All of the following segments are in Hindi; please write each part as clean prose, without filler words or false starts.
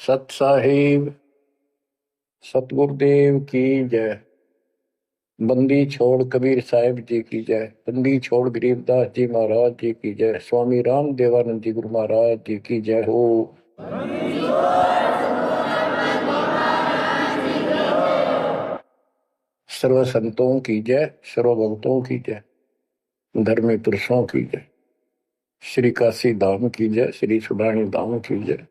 सत साहिब सतगुरुदेव की जय। बंदी छोड़ कबीर साहिब जी की जय। बंदी छोड़ गरीबदास जी महाराज जी की जय। स्वामी राम देवानंद जी गुरु महाराज जी की जय हो। सर्व संतों की जय, सर्व भक्तों की जय, धर्मी पुरुषों की जय। श्री काशी धाम की जय, श्री सुडानी धाम की जय,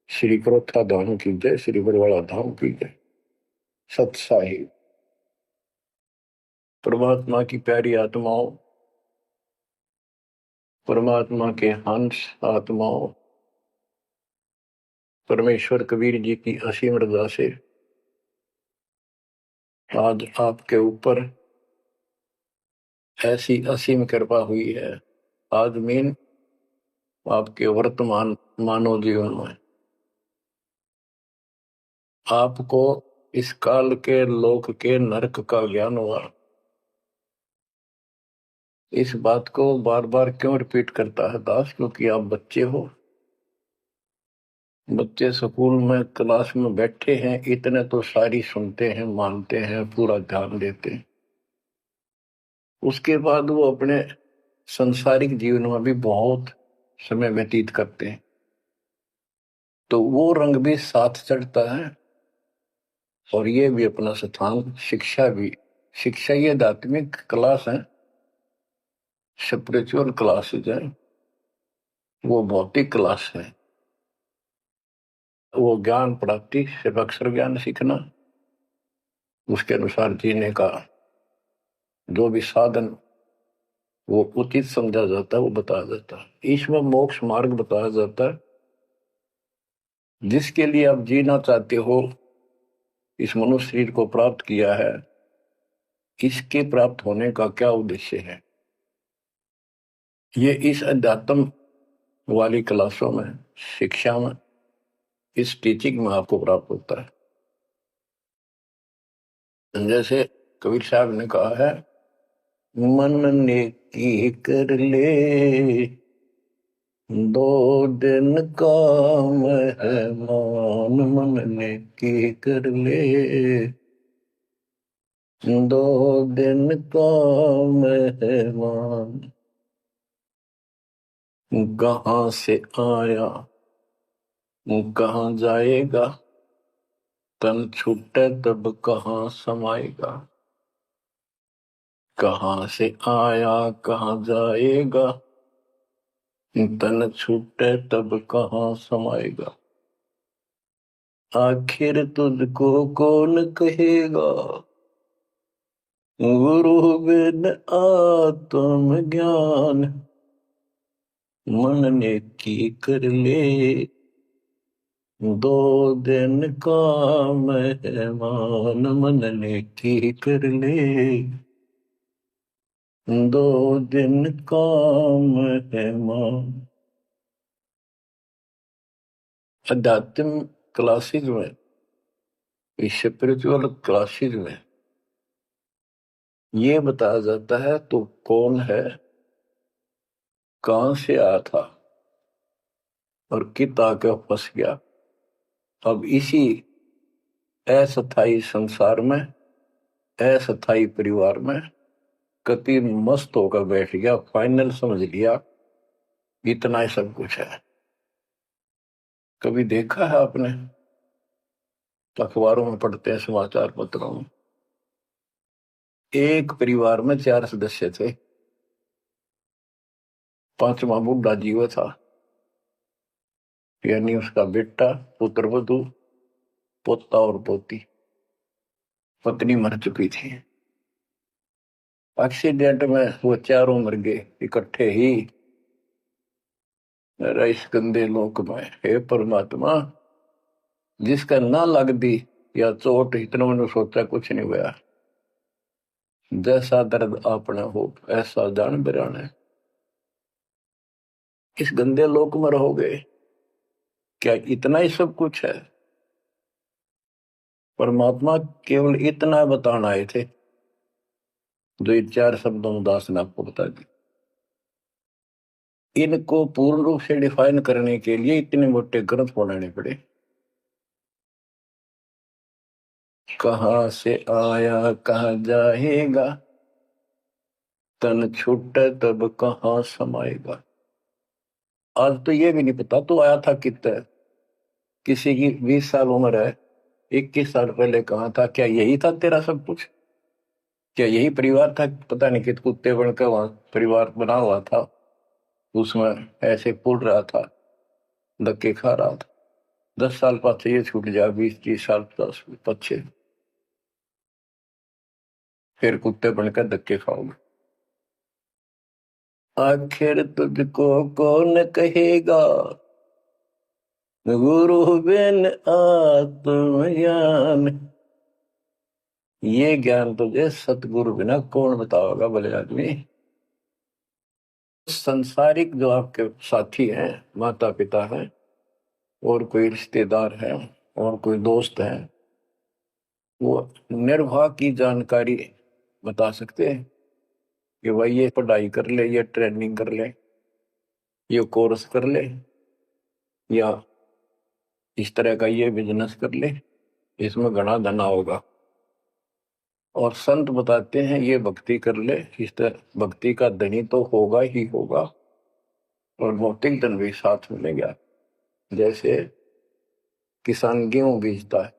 श्री क्रोथा धाम की जय, श्री बरवाड़ा धाम की जय। सत साहिब परमात्मा की प्यारी आत्माओं, परमात्मा के हंस आत्माओं, परमेश्वर कबीर जी की असीम रजा से आज आपके ऊपर ऐसी असीम कृपा हुई है। आज मीन आपके वर्तमान मानव जीवन में आपको इस काल के लोक के नरक का ज्ञान हुआ। इस बात को बार बार क्यों रिपीट करता है दास? क्योंकि आप बच्चे हो। बच्चे स्कूल में क्लास में बैठे हैं, इतने तो सारी सुनते हैं, मानते हैं, पूरा ध्यान देते हैं। उसके बाद वो अपने संसारिक जीवन में भी बहुत समय व्यतीत करते हैं, तो वो रंग भी साथ चढ़ता है। और ये भी अपना स्थान, शिक्षा भी। शिक्षा ये आध्यात्मिक क्लास है, स्पिरिचुअल क्लासेज है, वो भौतिक क्लास है। वो ज्ञान प्राप्ति सिर्फ अक्षर ज्ञान सीखना, उसके अनुसार जीने का जो भी साधन वो उचित समझा जाता है वो बताया जाता है। इसमें मोक्ष मार्ग बताया जाता है, जिसके लिए आप जीना चाहते हो, इस मनुष्य शरीर को प्राप्त किया है, इसके प्राप्त होने का क्या उद्देश्य है, ये इस अध्यात्म वाली क्लासों में, शिक्षा में, इस टीचिंग में आपको प्राप्त होता है। जैसे कबीर साहब ने कहा है, मन ने की कर ले दो दिन काम है मान, मन ने की कर ले दो दिन काम है मान। कहाँ से आया कहाँ जाएगा, तन छूटे तब कहाँ समाएगा। कहाँ से आया कहाँ जाएगा, तन छूटे तब कहाँ समाएगा। आखिर तुझको कौन कहेगा, गुरु बिन आत्म ज्ञान। मन ने की कर ले दो दिन काम है मान, मन ने की कर ले दो दिन काम है मान। अध्यात्म क्लासेज में, स्पिरिचुअल क्लासेज में ये बताया जाता है तो कौन है, कहां से आया था और कित आके फंस गया। अब इसी अस्थायी संसार में, अस्थायी परिवार में कति मस्त होकर बैठ गया, फाइनल समझ लिया इतना ही सब कुछ है। कभी देखा है आपने, अखबारों में पढ़ते हैं, समाचार पत्रों में, एक परिवार में 4 सदस्य थे, 5वां बुढ़ा जीव था, यानी उसका बेटा, पुत्र वधू, पोता और पोती। पत्नी मर चुकी थी। एक्सीडेंट में वो चारों मर गए इकट्ठे ही। इस गंदे लोक में हे परमात्मा, जिसका ना लग दी या चोट, इतना मैंने सोचा कुछ नहीं हुआ। जैसा दर्द अपना हो ऐसा जान बिराना। इस गंदे लोक में रहोगे, क्या इतना ही सब कुछ है? परमात्मा केवल इतना बताना आए थे, जो ये 4 शब्दों में दास ने आपको बता दी। इनको पूर्ण रूप से डिफाइन करने के लिए इतने मोटे ग्रंथ बनाने पड़े। कहाँ से आया कहाँ जाएगा, तन छूटे तब कहाँ समाएगा। आज तो ये भी नहीं पता तो आया था कितना। किसी की 20 साल उम्र है, 21 साल पहले कहाँ था, क्या यही था तेरा सब कुछ, क्या यही परिवार था, पता नहीं कित कुत्ते बनकर वहां परिवार बना हुआ था, उसमें ऐसे पुल रहा था, धक्के खा रहा था। 10 साल पाछे ये छूट जाए, 20-30 साल 10 पीछे, फिर कुत्ते बनकर धक्के खाओगे। आखिर तुझको कौन कहेगा, गुरु बिन आत्मज्ञान। ये ज्ञान तुझे सतगुरु बिना कौन बताओगा भले आदमी। संसारिक जो आपके साथी हैं, माता पिता हैं, और कोई रिश्तेदार है, और कोई दोस्त है, वो निर्वाह की जानकारी बता सकते हैं कि भाई ये पढ़ाई कर ले, ये ट्रेनिंग कर ले, ये कोर्स कर ले, या इस तरह का ये बिजनेस कर ले, इसमें घना धना होगा। और संत बताते हैं ये भक्ति कर ले, इस तरह भक्ति का धनी तो होगा ही होगा, और भौतिक धन भी साथ मिलेगा। जैसे किसान गेहूं बीजता है,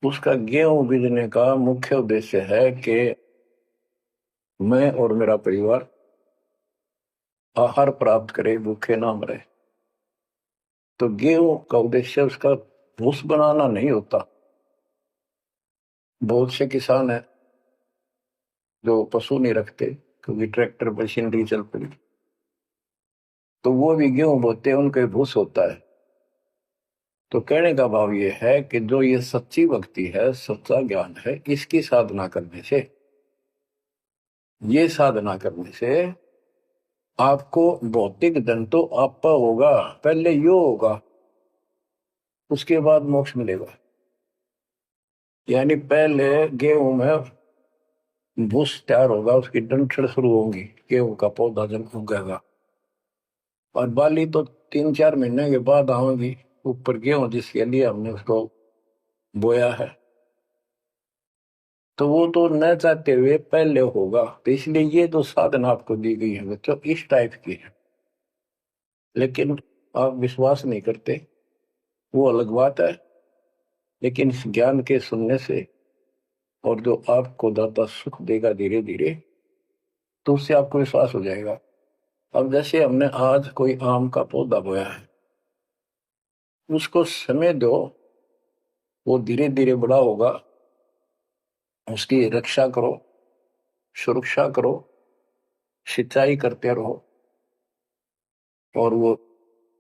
उसका गेहूं बीजने का मुख्य उद्देश्य है कि मैं और मेरा परिवार आहार प्राप्त करे, भूखे ना मरे। तो गेहूं का उद्देश्य उसका भूस बनाना नहीं होता। बहुत से किसान है जो पशु नहीं रखते, क्योंकि ट्रैक्टर मशीनरी चल पड़ी, तो वो भी गेहूं बोते हैं, उनका भूस होता है। तो कहने का भाव ये है कि जो ये सच्ची भक्ति है, सच्चा ज्ञान है, इसकी साधना करने से, ये साधना करने से आपको भौतिक धन तो आपका होगा, पहले यो होगा, उसके बाद मोक्ष मिलेगा। यानी पहले गेहूं में भूस तैयार होगा, उसकी डंठल शुरू होगी, गेहूं का पौधा जब उगेगा, और बाली तो 3-4 महीने के बाद आएगी ऊपर, गेहूं जिसके लिए हमने उसको बोया है। तो वो तो न चाहते हुए पहले होगा। तो इसलिए ये जो साधना आपको दी गई है बच्चों, इस टाइप की है, लेकिन आप विश्वास नहीं करते, वो अलग बात है। लेकिन इस ज्ञान के सुनने से, और जो आपको दाता सुख देगा धीरे धीरे, तो उससे आपको विश्वास हो जाएगा। अब जैसे हमने आज कोई आम का पौधा बोया है, उसको समय दो, वो धीरे धीरे बड़ा होगा, उसकी रक्षा करो, सुरक्षा करो, सिंचाई करते रहो, और वो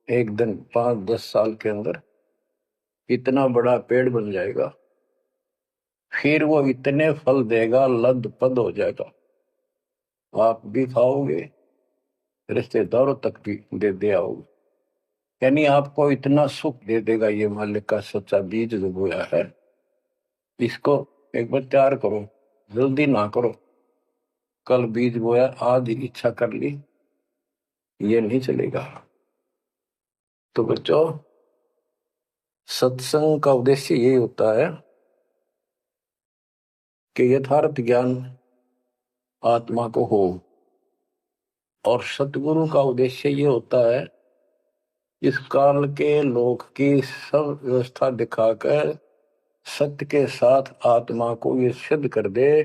एक दिन 5-10 साल के अंदर इतना बड़ा पेड़ बन जाएगा। फिर वो इतने फल देगा, लद पद हो जाएगा, आप भी खाओगे, रिश्तेदारों तक भी दे दे आओगे। यानी आपको इतना सुख दे देगा ये मालिक का सच्चा बीज जो बोया है। इसको एक बार तैयार करो, जल्दी ना करो। कल बीज बोया, आज इच्छा कर ली, ये नहीं चलेगा। तो बच्चों, सत्संग का उद्देश्य यही होता है कि यथार्थ ज्ञान आत्मा को हो, और सतगुरु का उद्देश्य ये होता है इस काल के लोक की सब व्यवस्था दिखाकर सत्य के साथ आत्मा को ये सिद्ध कर दे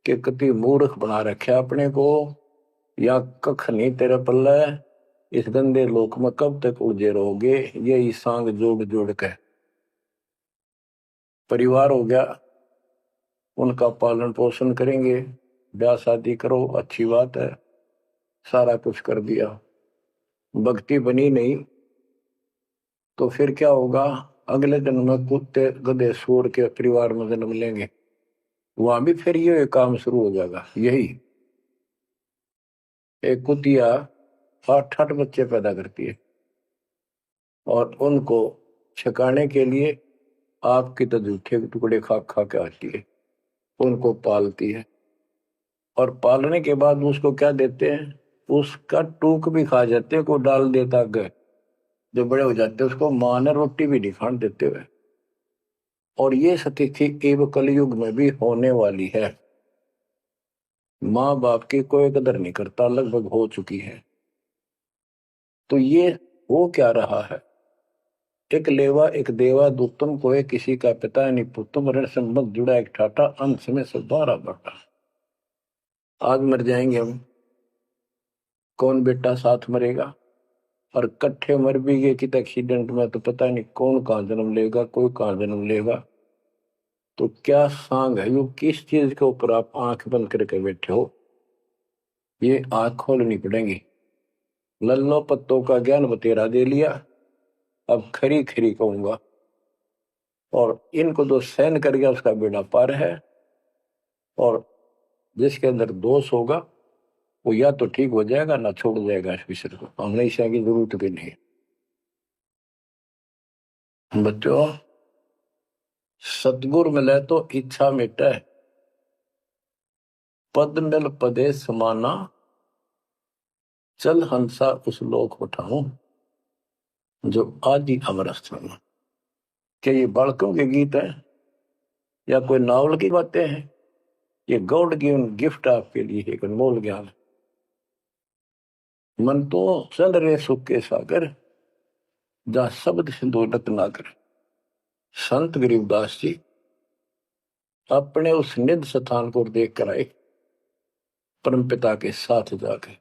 कि कति मूर्ख बना रखे अपने को, या कख नहीं तेरे पल्ले, इस गंदे लोक में कब तक उलझे रहोगे। यही सांग जोड़ जोड़ के परिवार हो गया, उनका पालन पोषण करेंगे, ब्याह शादी करो, अच्छी बात है, सारा कुछ कर दिया, भक्ति बनी नहीं, तो फिर क्या होगा, अगले जन्म में कुत्ते गधे सूर के परिवार में जन्म लेंगे, वहां भी फिर ये काम शुरू हो जाएगा। यही एक कुतिया 8-8 बच्चे पैदा करती है, और उनको छकाने के लिए आपकी तो जूठे टुकड़े खा खा के आती है, उनको पालती है, और पालने के बाद उसको क्या देते हैं, उसका टूक भी खा जाते हैं, को डाल देता गए, जो बड़े हो जाते हैं उसको माँ ने रोटी भी नहीं खाने देते हुए। और ये स्थिति एवं कलयुग में भी होने वाली है। माँ बाप की कोई कदर नहीं करता, लगभग हो चुकी है। तो ये हो क्या रहा है? एक लेवा एक देवा दुत्तम कोई किसी का पिता नहीं पुत्तम ऋण संबंध जुड़ा एक ठाटा अंत में सब बारा बाटा। आज मर जाएंगे हम, कौन बेटा साथ मरेगा? और कट्ठे मर भी गए कित एक्सीडेंट में तो पता नहीं कौन कहाँ जन्म लेगा, कोई कहाँ जन्म लेगा। तो क्या सांग है, यो किस चीज के ऊपर आप आंख बंद करके बैठे हो? ये आंख खोलनी पड़ेगी। लल्लो पत्तों का ज्ञान बतेरा दे लिया, अब खरी खरी कहूंगा। और इनको जो सहन कर गया उसका बेड़ा पार है। और जिसके अंदर दोष होगा वो या तो ठीक हो जाएगा ना छोड़ जाएगा इस विषय को। हमने इस की जरूरत भी नहीं। बच्चों, सतगुरु मिले तो इच्छा मिटे, पद मिल पदे समाना, चल हंसा उस लोक उठाऊं जो आदि अमर स्थान। क्या ये बालकों के गीत हैं या कोई नावल की बातें हैं? ये गॉड गिवन गिफ्ट आपके लिए एक अनमोल ज्ञान। मन तो चल रहे सुख के सागर, जहां शब्द सिंधु रत्नाकर। संत गरीबदास जी अपने उस निध स्थान को देख कर आए, परमपिता के साथ जाके,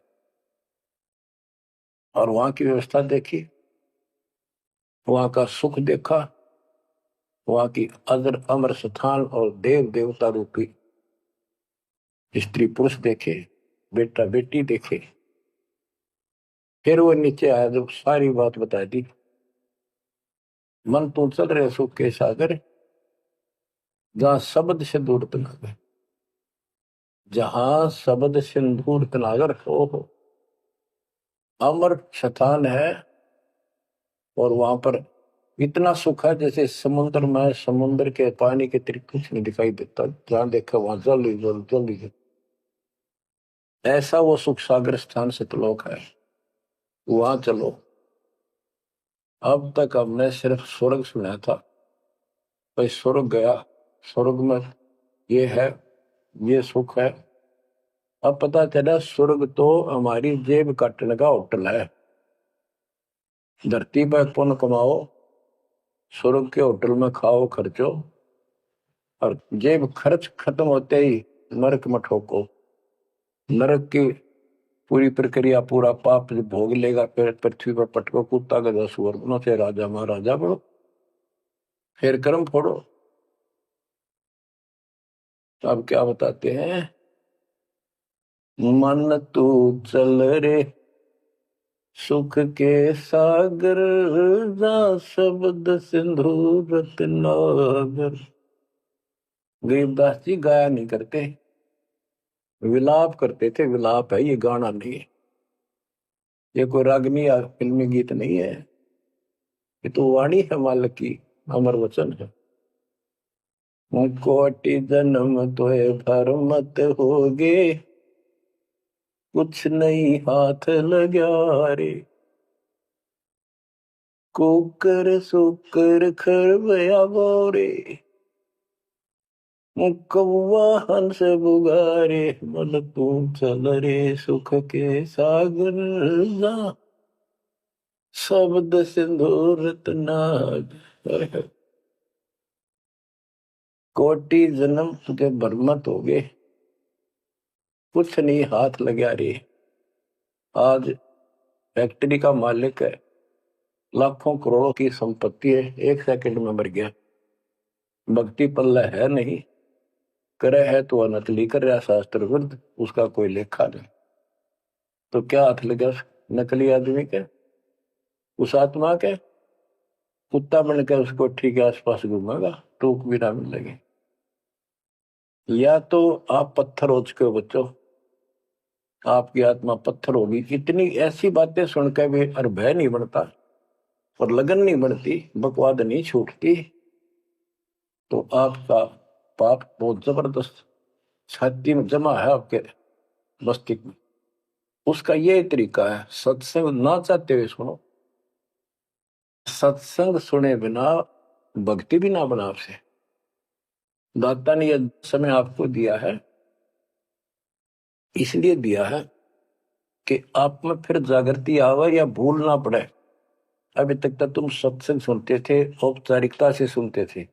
और वहां की व्यवस्था देखी, वहां का सुख देखा, वहां की अजर अमर स्थान और देव देवता रूपी स्त्री पुरुष देखे, बेटा बेटी देखे। फिर वो नीचे आया, जब सारी बात बता दी। मन तू चल रहे सुख के सागर, जहां शब्द सिंदूर तनागर। जहां शब्द सिंदूर तनागर हो, अमर स्थान है। और वहां पर इतना सुख है जैसे समुद्र में समुद्र के पानी के तरीके कुछ नहीं दिखाई देता, जहां देखा वहां जल ही जल जल ही। ऐसा वो सुख सागर स्थान सतलोक है, वहां चलो। अब तक हमने सिर्फ स्वर्ग सुना था, भाई स्वर्ग गया, स्वर्ग में ये है, ये सुख है। अब पता चला स्वर्ग तो हमारी जेब काटने का होटल है। धरती पर पुण्य कमाओ, स्वर्ग के होटल में खाओ खर्चो, और जेब खर्च खत्म होते ही नरक में ठोको। नरक की पूरी प्रक्रिया, पूरा पाप भोग लेगा, फिर पृथ्वी पर पटको, कुत्ता गधा सुअर बनो, से राजा महाराजा बनो, फिर कर्म फोड़ो। तो अब क्या बताते हैं? मन तू चल रे सुख के सागर, जा शब्द सिंधु रत्नागर। गरीबदास जी गाया नहीं करते, विलाप करते थे। विलाप है, ये गाना नहीं है, ये कोई रागनी या फिल्मी गीत नहीं है। ये तो वाणी है मालिक की, अमर वचन है। कोटि जन्म तोए भर मत होगे, कुछ नहीं हाथ लगा रे। कुकर सुकर खरबया बोरे, कौवा हंस बुगारे। मन तू चल रे सुख के सागर, जा शब्द सिंधु रत्नागर। कोटि जन्म तुझे बरमत हो गए, कुछ नहीं हाथ लगा रे। आज फैक्ट्री का मालिक है, लाखों करोड़ों की संपत्ति है, एक सेकंड में मर गया। भक्ति पल्ला है नहीं, करे है तो नकली कर रहा, शास्त्र विरुद्ध, उसका कोई लेखा नहीं। तो क्या हाथ लगा नकली आदमी के? उस आत्मा के कुत्ता बनकर उसको ठीक के आसपास घूमेगा, टूक भी ना मिलेगी। या तो आप पत्थर हो चुके हो बच्चों, आपकी आत्मा पत्थर होगी। इतनी ऐसी बातें सुनकर भी और भय नहीं बनता और लगन नहीं बढ़ती, बकवाद नहीं छूटती, तो आपका पाप बहुत जबरदस्त छाती में जमा है आपके मस्तिष्क में। उसका ये तरीका है, सत्संग ना चाहते हुए सुनो। सत्संग सुने बिना भक्ति भी ना बना आपसे। दाता ने यह समय आपको दिया है, इसलिए दिया है कि आप में फिर जागृति आवे या भूल ना पड़े। अभी तक तो तुम सत्संग सुनते थे, औपचारिकता से सुनते थे,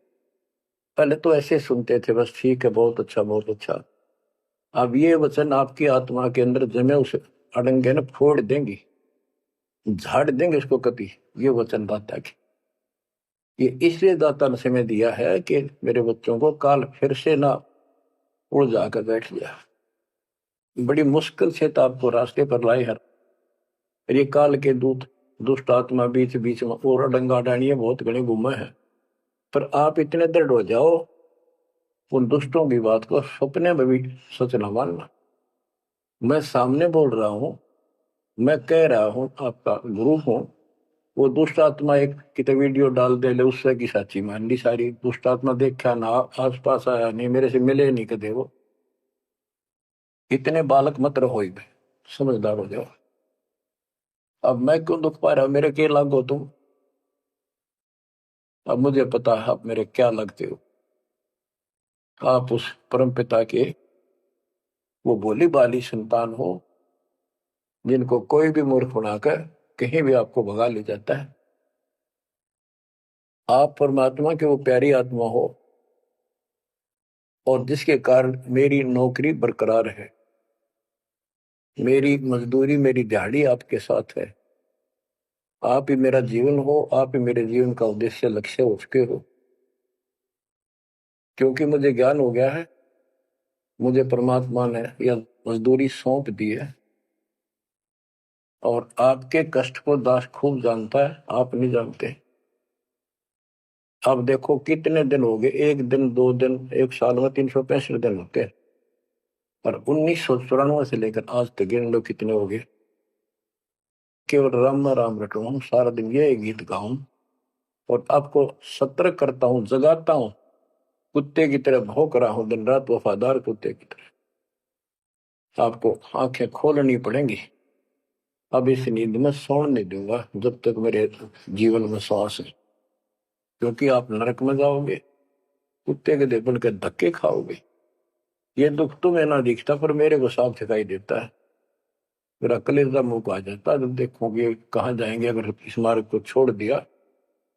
पहले तो ऐसे सुनते थे, बस ठीक है, बहुत अच्छा बहुत अच्छा। अब ये वचन आपकी आत्मा के अंदर जमे, उसे अड़ंगे न फोड़ देंगी, झाड़ देंगे उसको कभी। ये वचन दाता की, ये इसलिए दाता ने समय दिया है कि मेरे बच्चों को काल फिर से ना उड़ जाकर बैठ गया। बड़ी मुश्किल से तो आपको रास्ते पर लाए हर, ये काल के दूत दुष्ट आत्मा बीच बीच में और डंगा डानिए बहुत घने घूमे हैं, पर आप इतने दृढ़ हो जाओ, उन दुष्टों की बात को सपने में भी सच न मानना। मैं सामने बोल रहा हूं, मैं कह रहा हूं, आपका गुरु हूं। वो दुष्ट आत्मा एक कितने वीडियो डाल दे ले, उससे की साची मान ली सारी। दुष्ट आत्मा देखा ना, आस पास आया नहीं, मेरे से मिले नहीं कदे वो। इतने बालक मत रहो, समझदार हो जाओ। अब मैं क्यों दुख पा रहा हूं, मेरे के लागो तुम। अब मुझे पता है आप मेरे क्या लगते हो। आप उस परम पिता के वो भोली बाली संतान हो, जिनको कोई भी मूर्ख बनाकर कहीं भी आपको भगा ले जाता है। आप परमात्मा के वो प्यारी आत्मा हो, और जिसके कारण मेरी नौकरी बरकरार है, मेरी मजदूरी, मेरी दिहाड़ी आपके साथ है। आप ही मेरा जीवन हो, आप ही मेरे जीवन का उद्देश्य लक्ष्य हो चुके हो। क्योंकि मुझे ज्ञान हो गया है, मुझे परमात्मा ने यह मजदूरी सौंप दी है, और आपके कष्ट को दास खूब जानता है, आप नहीं जानते। अब देखो कितने दिन हो गए, एक दिन, 2 दिन, एक साल में 365 दिन होते हैं, और 1994 से लेकर आज तक गिन लो कितने हो गए। केवल राम राम रटूं, सारा दिन ये गीत गाऊं, और आपको सतर्क करता हूं, जगाता हूं। कुत्ते की तरह भौंक रहा हूं दिन रात, वफादार कुत्ते की तरह। आपको आंखें खोलनी पड़ेंगी। अब इस नींद में सोने नहीं दूंगा जब तक मेरे जीवन में सांस है, क्योंकि आप नरक में जाओगे, कुत्ते के देपन के धक्के खाओगे। ये दुख तुम्हें ना दिखता, पर मेरे को साफ दिखाई देता है। मेरा कलेजा मुंह को आ जाता जब देखोगे कहाँ जाएंगे। अगर इस मार्ग को छोड़ दिया,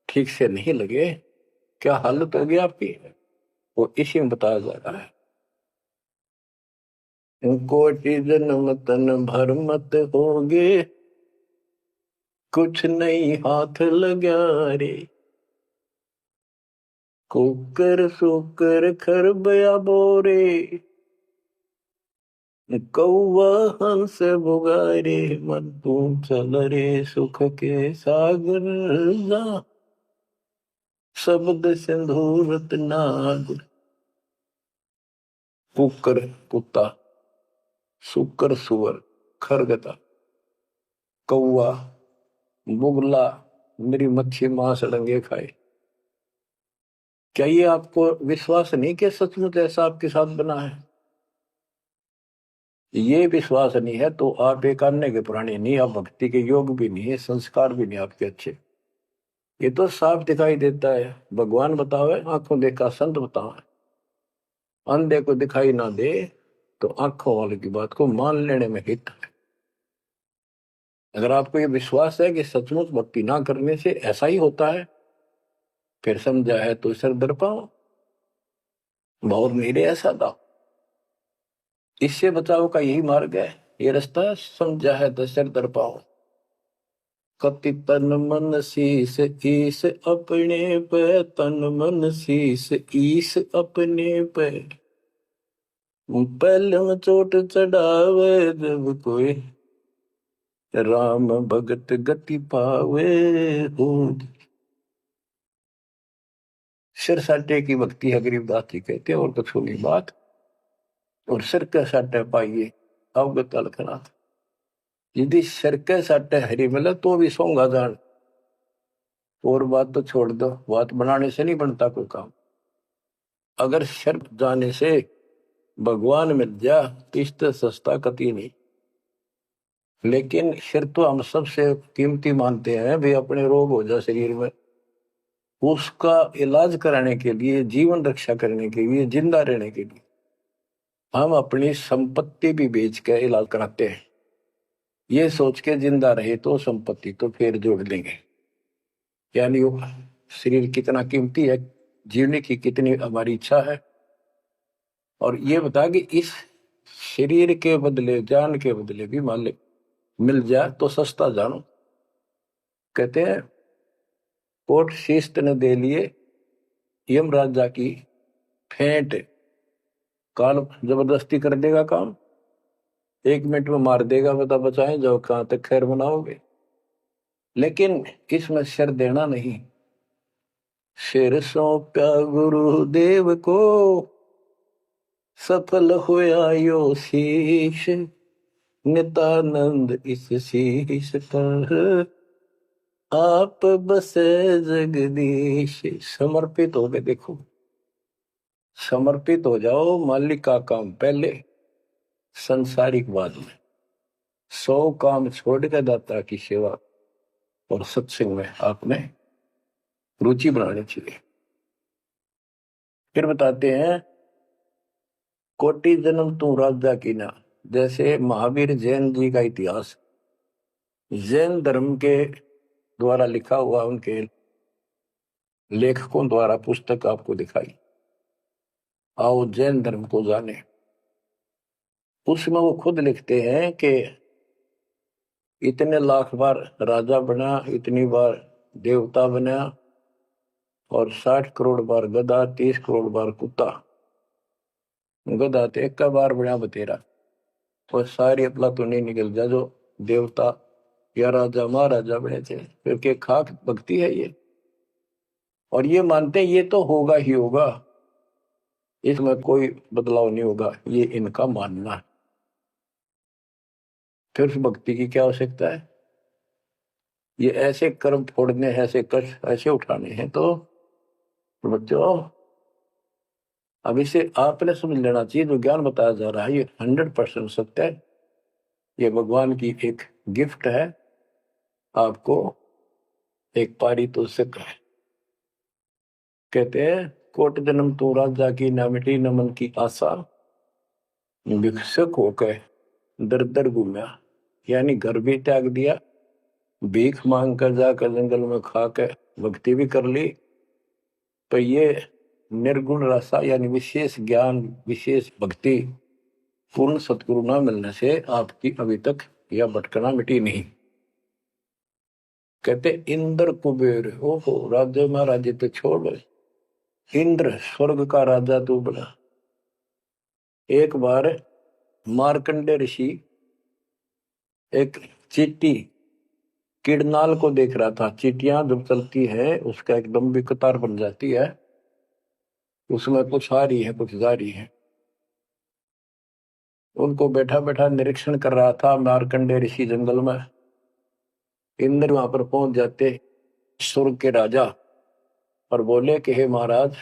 ठीक से नहीं लगे, क्या हालत होगी आपकी, वो इसी में बताया जा रहा है। कोटि जन्म तन भर मत होगे, कुछ नहीं हाथ लगा रे। कुकर सुकर खरबया बोरे, कौवा हंस बुगारे। मन तू चल रे सुख के सागर जा, शब्द सिंधूरत नाग। कुकर कुत्ता, सुकर सुअर, खरगता, कौवा, बुगला, मेरी मच्छी मांस डंगे खाए। क्या ये आपको विश्वास नहीं कि सचमुच ऐसा आपके साथ बना है? ये विश्वास नहीं है तो आप एक अन्य के प्राणी नहीं, आप भक्ति के योग भी नहीं है, संस्कार भी नहीं आपके अच्छे। ये तो साफ दिखाई देता है। भगवान बतावे, आंखों देखा संत बतावे। अंधे को दिखाई ना दे तो आंखों वाले की बात को मान लेने में हित है। अगर आपको ये विश्वास है कि सचमुच भक्ति ना करने से ऐसा ही होता है, फिर समझा है तो सर दर पाओ, बहुत मेरे ऐसा था। इससे बचाव का यही मार्ग है, ये रास्ता समझा है तो सर दर पाओ। कति तन मन शीस ईस अपने पे, तन मन शीस ईस अपने पे। पहले में चोट चढ़ावे जब कोई, राम भगत गति पावे हो। सिर साटे की भक्ति है, गरीबदास जी कहते हैं, और कुछ नहीं बात। और सिर के साटे पाइए अवगत अलखनाथ। यदि सिर के साटे हरी मिले तो भी सोंगा जान, और बात तो छोड़ दो, बात बनाने से नहीं बनता कोई काम। अगर सिर जाने से भगवान मिल जा तो इससे सस्ता कति नहीं। लेकिन सिर तो हम सबसे कीमती मानते हैं, भी अपने रोग हो जाए शरीर में उसका इलाज कराने के लिए, जीवन रक्षा करने के लिए, जिंदा रहने के लिए हम अपनी संपत्ति भी बेच के इलाज कराते हैं। ये सोच के जिंदा रहे तो संपत्ति तो फिर जोड़ लेंगे। यानी वो शरीर कितना कीमती है, जीने की कितनी हमारी इच्छा है। और ये बता कि इस शरीर के बदले, जान के बदले भी मालिक मिल जाए तो सस्ता जानो। कहते हैं कोट शीश ने दे लिए यम राजा की फेंट, काल जबरदस्ती कर देगा काम, 1 मिनट में मार देगा, बता बचाए जाओ कहां तक खैर बनाओगे। लेकिन इसमें सिर देना नहीं। सिर सौंप्या गुरुदेव को, सफल होया यो शीश, नितानंद इस शीश पर आप बसे जगदीश। समर्पित हो गए, देखो समर्पित हो जाओ, मालिक का काम पहले, संसारिक बाद में। 100 काम छोड़ के दाता की सेवा और सत्संग में आपने रुचि बनानी चाहिए। फिर बताते हैं कोटि जन्म तू राजा की ना। जैसे महावीर जैन जी का इतिहास जैन धर्म के द्वारा लिखा हुआ, उनके लेखकों द्वारा पुस्तक आपको दिखाई, आओ जैन धर्म को जाने। उसमें वो खुद लिखते हैं कि इतने लाख बार राजा बना, इतनी बार देवता बना, और 60 करोड़ बार गधा, 30 करोड़ बार कुत्ता। गधा तो एक का बार बना बतेरा, और सारी अपला तो नहीं निकल जा जो देवता या राजा महाराजा बने थे। फिर के खाक भक्ति है ये। और ये मानते ये तो होगा ही होगा, इसमें कोई बदलाव नहीं होगा, ये इनका मानना है। फिर उस भक्ति की क्या आवश्यकता है? ये ऐसे कर्म फोड़ने हैं, ऐसे कष्ट ऐसे उठाने हैं। तो बच्चों अब इसे आपने समझ लेना चाहिए, जो ज्ञान बताया जा रहा है ये 100% सत्य है। ये भगवान की एक गिफ्ट है आपको, एक पारितोषिक है। कहते हैं कोट जन्म तू राजा की, न मिटी न मन की आशा, भिक्षुक होकर दर दर घूमया। यानी घर भी त्याग दिया, भीख मांग कर जाकर जंगल में खा के भक्ति भी कर ली। तो ये निर्गुण रसा यानी विशेष ज्ञान, विशेष भक्ति पूर्ण सतगुरु न मिलने से आपकी अभी तक यह भटकना मिटी नहीं। कहते इंद्र कुबेर, ओहो राज्य महाराजे तो छोड़, इंद्र स्वर्ग का राजा तू बना। एक बार मार्कंडे ऋषि एक चींटी किड़नाल को देख रहा था। चींटियां जब चलती है उसका एक लंबी कतार बन जाती है, उसमें कुछ आ रही है कुछ जा रही है। उनको बैठा बैठा निरीक्षण कर रहा था मार्कंडे ऋषि जंगल में। इंद्र वहां पर पहुंच जाते, स्वर्ग के राजा, और बोले कि हे महाराज,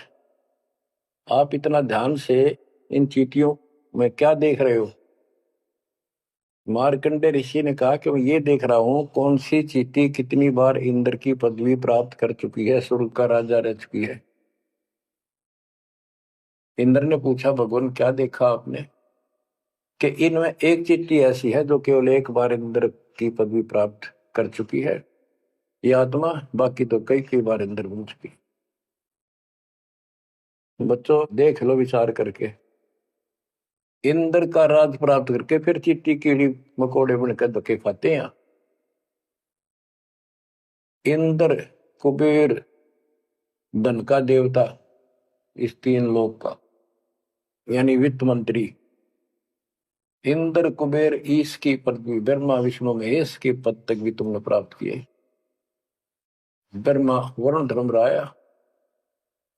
आप इतना ध्यान से इन चींटियों में क्या देख रहे हो? मार्कंडे ऋषि ने कहा कि मैं ये देख रहा हूं कौन सी चींटी कितनी बार इंद्र की पदवी प्राप्त कर चुकी है, स्वर्ग का राजा रह चुकी है। इंद्र ने पूछा भगवान क्या देखा आपने? कि इनमें एक चींटी ऐसी है जो केवल एक बार इंद्र की पदवी प्राप्त कर चुकी है, ये आत्मा, बाकी तो कई कई बार इंद्र बन चुकी। बच्चों देख लो विचार करके, इंद्र का राज प्राप्त करके फिर चींटी कीड़ी मकोड़े बनकर धक्के खाते हैं। इंद्र, कुबेर, धन का देवता, इस 3 लोक का यानी वित्त मंत्री, इंद्र कुबेर ईश की पदवी, ब्रह्मा विष्णु महेश के पद तक भी तुमने प्राप्त किए। ब्रह्मा वरुण धर्मराया,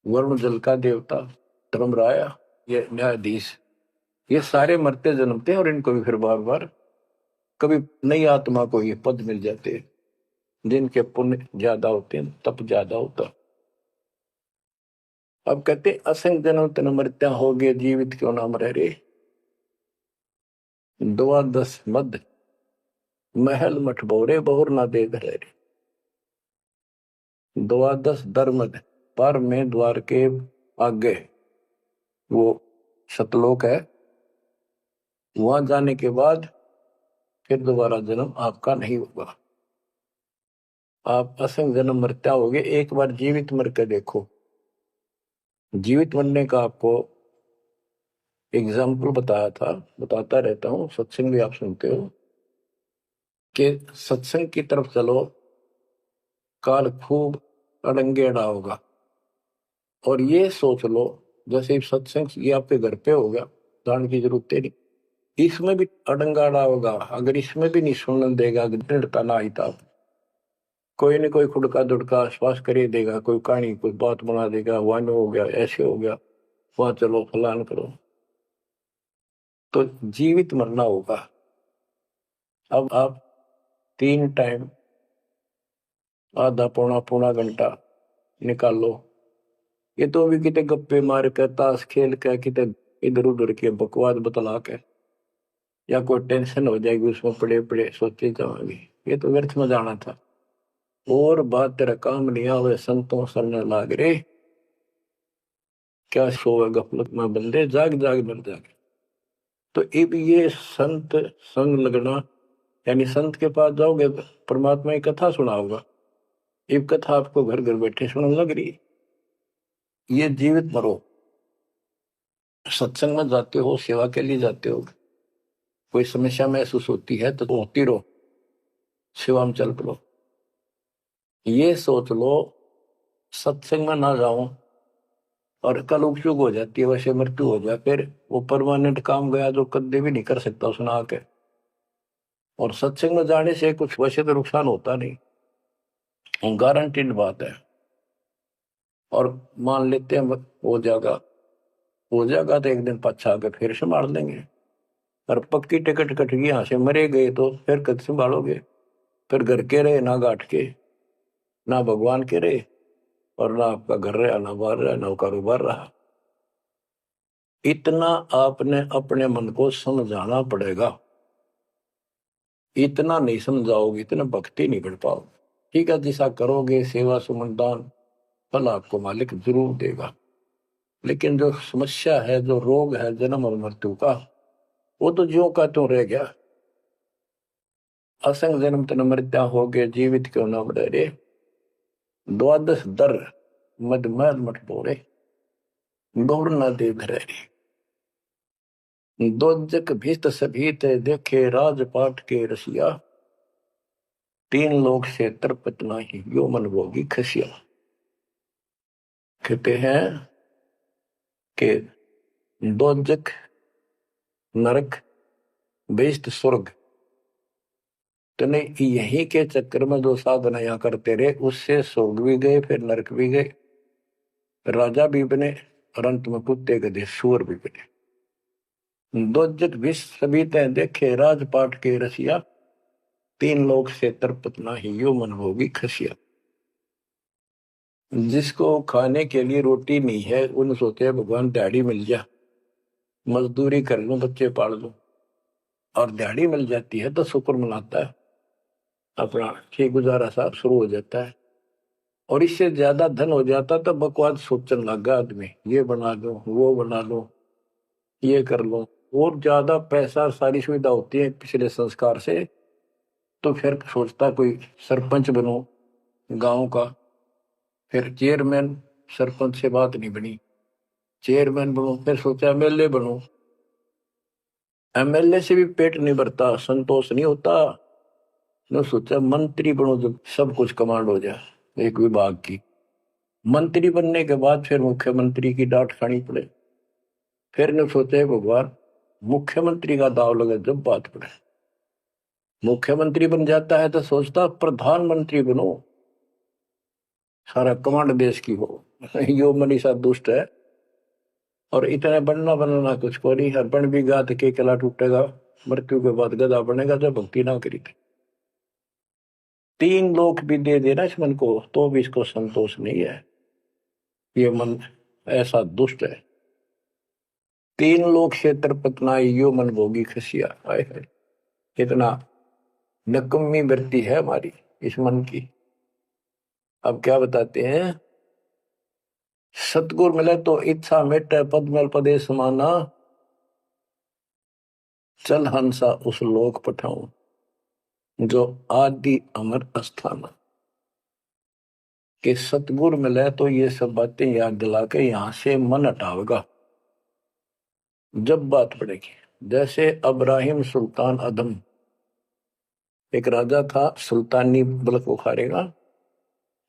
वरुण जल का देवता, धर्मराया ये न्यायाधीश, ये सारे मरते जन्मते हैं और इनको भी फिर बार बार कभी नई आत्मा को ये पद मिल जाते हैं, जिनके पुण्य ज्यादा होते हैं, तप ज्यादा होता। अब कहते असंग जन्म तन मृत्या हो गए, जीवित क्यों नाम रह रे। द्वादश मध्य महल मठ बोरे, बहुर ना दे घर रे। द्वादश धर्म पर में द्वार के आगे वो सतलोक है, वहां जाने के बाद फिर दोबारा जन्म आपका नहीं होगा। आप असंग जन्म मरता होगे, एक बार जीवित मर के देखो। जीवित मरने का आपको एग्जाम्पल बताया था, बताता रहता हूँ, सत्संग भी आप सुनते हो कि सत्संग की तरफ चलो, काल खूब अड़ंगेड़ा होगा। और ये सोच लो जैसे सत्संग ये आपके घर पे हो गया, जान की जरूरत नहीं, इसमें भी अड़ंगाड़ा होगा। अगर इसमें भी नहीं सुनने देगा, दृढ़ता ना आई था, कोई न कोई खुड़का दुड़का आसपास कर ही देगा, कोई कहानी कोई बात बना देगा, वन हो गया, ऐसे हो गया, वहां चलो फलान करो, तो जीवित मरना होगा। अब आप 3 टाइम आधा पौना पौना घंटा निकालो, ये तो भी कितने गप्पे मार कर ताश खेल कर कितने इधर उधर के बकवास बतला के, या कोई टेंशन हो जाएगी उसमें पड़े पड़े सोचे जाओगे, ये तो व्यर्थ में जाना था। और बात तेरा काम नहीं आवे संतों सरने लाग रे, क्या सोवे गफलत में बंदे, जाग जाग मर जागे। तो अब ये संत संग लगना, यानी संत के पास जाओगे परमात्मा की कथा सुनाओगा, ये कथा आपको घर घर बैठे सुनने लग रही। ये जीवित मरो, सत्संग में जाते हो, सेवा के लिए जाते हो, कोई समस्या महसूस होती है तो होती रहो, सेवा में चल पड़ो। ये सोच लो सत्संग में ना जाऊं और कल उपयोग हो जाती है, वैसे मृत्यु हो जाए, फिर वो परमानेंट काम गया जो कभी भी नहीं कर सकता सुना के। और सत्संग में जाने से कुछ वैसे तो नुकसान होता नहीं, गारंटीड बात है। और मान लेते हैं हो जाएगा तो एक दिन पछा के फिर संभाल लेंगे। और पक्की टिकट कट गई, यहाँ से मरे गए तो फिर कद संभालोगे? फिर घर के रहे ना गांठ के, ना भगवान के रहे, और ना आपका घर रहा, ना बाहर रहा, ना कारोबार रहा। इतना आपने अपने मन को समझाना पड़ेगा, इतना नहीं समझाओगे इतना भक्ति नहीं कर पाओगे। ठीक है, जैसा करोगे सेवा सुमन दान, फल आपको मालिक जरूर देगा। लेकिन जो समस्या है, जो रोग है जन्म और मृत्यु का, वो तो ज्यों का त्यों रह गया। असंग जन्म तन मृत्या हो गए, जीवित क्यों न बढ़े रे, द्वादश दर मदमैल मठ बोरे, गौर न दे धरे रे। दोजक भीत सभीत देखे राजपाट के रसिया, 3 लोक से तरपत नाही यो मन भोगी खसिया। कहते हैं कि दोजक नरक बेस्ट स्वर्ग, तने यही के चक्कर में जो साधना यहाँ करते रहे, उससे स्वर्ग भी गए, फिर नरक भी गए, राजा भी बने, और अंत में कुत्ते गधे सूअर भी बने। दोजक विष सभी तय देखे राजपाट के रसिया, 3 लोक से तरपत नाही यो मन भोगी खसिया। जिसको खाने के लिए रोटी नहीं है, उन सोचते हैं भगवान दिहाड़ी मिल जा, मजदूरी कर लूं, बच्चे पाल लूं, और दिहाड़ी मिल जाती है तो शुक्र मनाता है, अपना ठीक गुजारा सा शुरू हो जाता है। और इससे ज्यादा धन हो जाता तो बकवास सोचने लगा आदमी, ये बना लो, वो बना लो, ये कर लो। और ज्यादा पैसा सारी सुविधा होती है पिछले संस्कार से, तो फिर सोचता कोई सरपंच बनो गांव का, फिर चेयरमैन, सरपंच से बात नहीं बनी, चेयरमैन बनो, फिर सोचा एमएलए बनो, एमएलए से भी पेट नहीं भरता, संतोष नहीं होता, ने सोचा मंत्री बनो, जब सब कुछ कमांड हो जाए एक विभाग की। मंत्री बनने के बाद फिर मुख्यमंत्री की डांट खानी पड़े, फिर ने सोचा भगवान मुख्यमंत्री का दाव लगे जब बात पड़े। मुख्यमंत्री बन जाता है तो सोचता प्रधानमंत्री बनो, सारा कमांड देश की हो। यो मनीषा दुष्ट है, और इतना बनना बनना कुछ को नहीं, हर बन भी गा तो के कला टूटेगा, मृत्यु के बाद गधा बनेगा जब भक्ति ना करी थी। 3 लोक भी दे देना इस मन को, तो भी इसको संतोष नहीं है, ये मन ऐसा दुष्ट है। 3 लोक से तरपतना यो मन भोगी खसिया। आए है, कितना नकम्मी वृत्ति है हमारी इस मन की। अब क्या बताते हैं, सतगुर मिले तो इच्छा मिटे पद में पदे समाना, चल हंसा उस लोक पठाऊं जो आदि अमर अस्थाना। कि सतगुर मिले तो ये सब बातें याद दिला के यहां से मन हटावेगा जब बात पड़ेगी। जैसे अब्राहिम सुल्तान अदम, एक राजा था, सुल्तानी मुल्क बुखारेगा,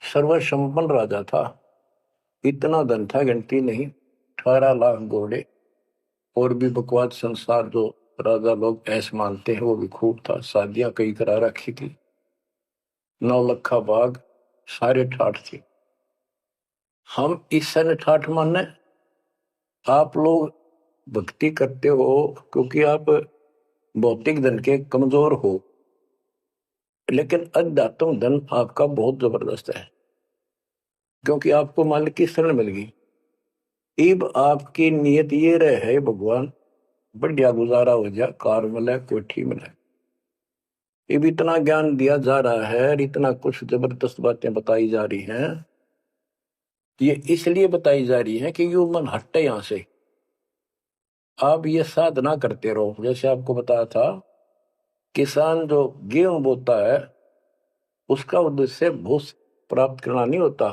सर्वसंपन्न राजा था, इतना धन था गिनती नहीं, 18 लाख घोड़े, और भी बकवास संसार जो राजा लोग ऐसे मानते हैं वो भी खूब था, शादियां कई करा रखी थी, 9 लखा बाग, सारे ठाठ थे। हम इस सन ठाठ माने, आप लोग भक्ति करते हो क्योंकि आप भौतिक धन के कमजोर हो, लेकिन अध्यात्म धन आपका बहुत जबरदस्त है, क्योंकि आपको मालिक की शरण मिल गई। इब आपकी नीयत ये रहे, भगवान बढ़िया गुजारा हो जाए, कार मिले, कोठी मिले। इब इतना ज्ञान दिया जा रहा है, इतना कुछ जबरदस्त बातें बताई जा रही हैं, ये इसलिए बताई जा रही है कि यू मन हटे यहां से। आप ये साधना करते रहो। जैसे आपको बताया था, किसान जो गेहूं बोता है उसका उद्देश्य भूस प्राप्त करना नहीं होता,